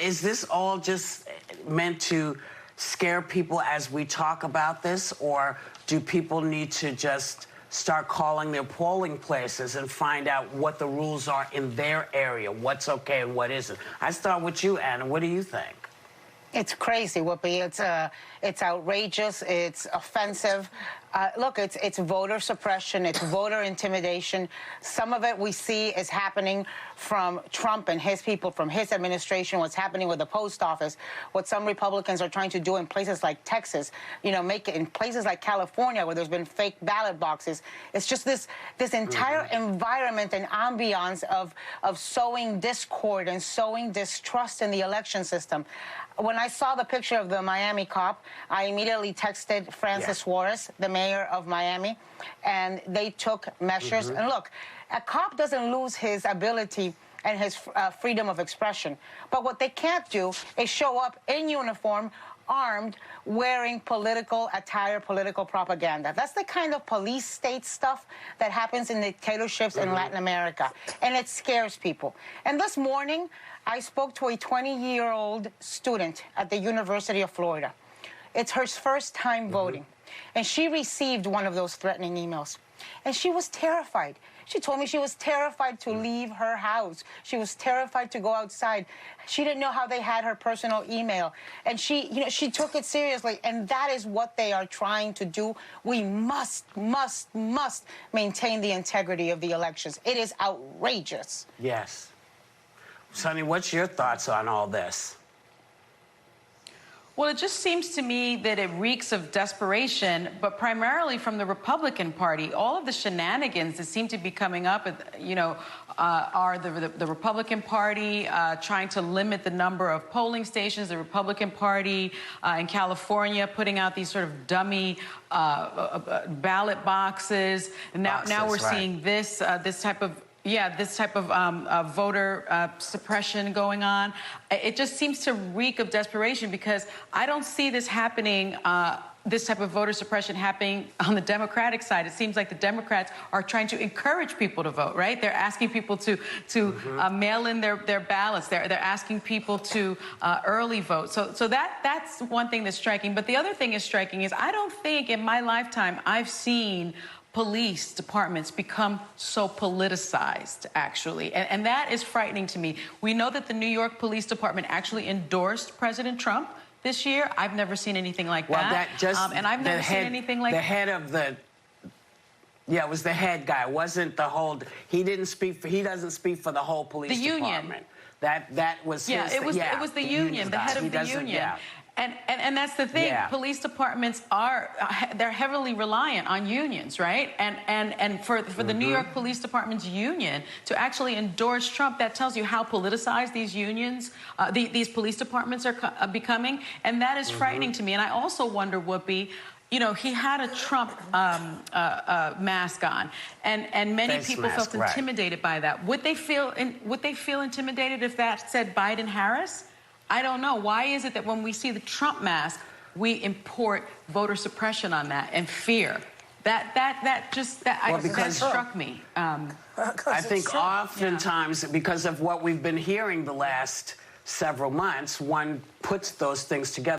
Is this all just meant to scare people as we talk about this, or do people need to just start calling their polling places and find out what the rules are in their area, what's okay and what isn't? I start with you, Anna. What do you think? It's crazy, Whoopi. It's outrageous. It's offensive. Look, it's voter suppression. It's voter intimidation. Some of it we see is happening from Trump and his people, from his administration, what's happening with the post office, what some Republicans are trying to do in places like Texas, you know, make it in places like California where there's been fake ballot boxes. It's just this entire environment and ambiance of sowing discord and sowing distrust in the election system. When I saw the picture of the Miami cop, I immediately texted Francis Suarez, the mayor of Miami, and they took measures. And look, a cop doesn't lose his ability and his freedom of expression. But what they can't do is show up in uniform, armed, wearing political attire, political propaganda. That's the kind of police state stuff that happens in dictatorships in Latin America, and it scares people. And this morning, I spoke to a 20-year-old student at the University of Florida. It's her first time voting, and she received one of those threatening emails, and she was terrified. She told me she was terrified to leave her house. She was terrified to go outside. She didn't know how they had her personal email. And she took it seriously. And that is what they are trying to do. We must maintain the integrity of the elections. It is outrageous. Yes. Sonny, what's your thoughts on all this? Well, it just seems to me that it reeks of desperation, but primarily from the Republican Party. All of the shenanigans that seem to be coming up, you know, are the Republican Party trying to limit the number of polling stations, the Republican Party in California putting out these sort of dummy ballot boxes. And now we're seeing this type of voter suppression going on. It just seems to reek of desperation because I don't see this happening, this type of voter suppression happening on the Democratic side. It seems like the Democrats are trying to encourage people to vote, right? They're asking people to mail in their ballots. They're asking people to early vote. So that's one thing that's striking. But the other thing is striking is I don't think in my lifetime I've seen police departments become so politicized, actually. And that is frightening to me. We know that the New York Police Department actually endorsed President Trump this year. I've never seen anything like that. And I've never seen anything like the head of the... Yeah, it was the head guy. It wasn't the whole... He doesn't speak for the whole police department. That was his... It was the union, the head of the union. Yeah. And that's the thing. Yeah. Police departments they're heavily reliant on unions, right? And for the New York Police Department's union to actually endorse Trump, that tells you how politicized these unions, these police departments are becoming, and that is frightening to me. And I also wonder, Whoopi, you know, he had a Trump mask on, and many people felt intimidated by that. Would they feel intimidated if that said Biden-Harris? I don't know. Why is it that when we see the Trump mask, we import voter suppression on that and fear? That struck me. I think oftentimes, because of what we've been hearing the last several months, one puts those things together.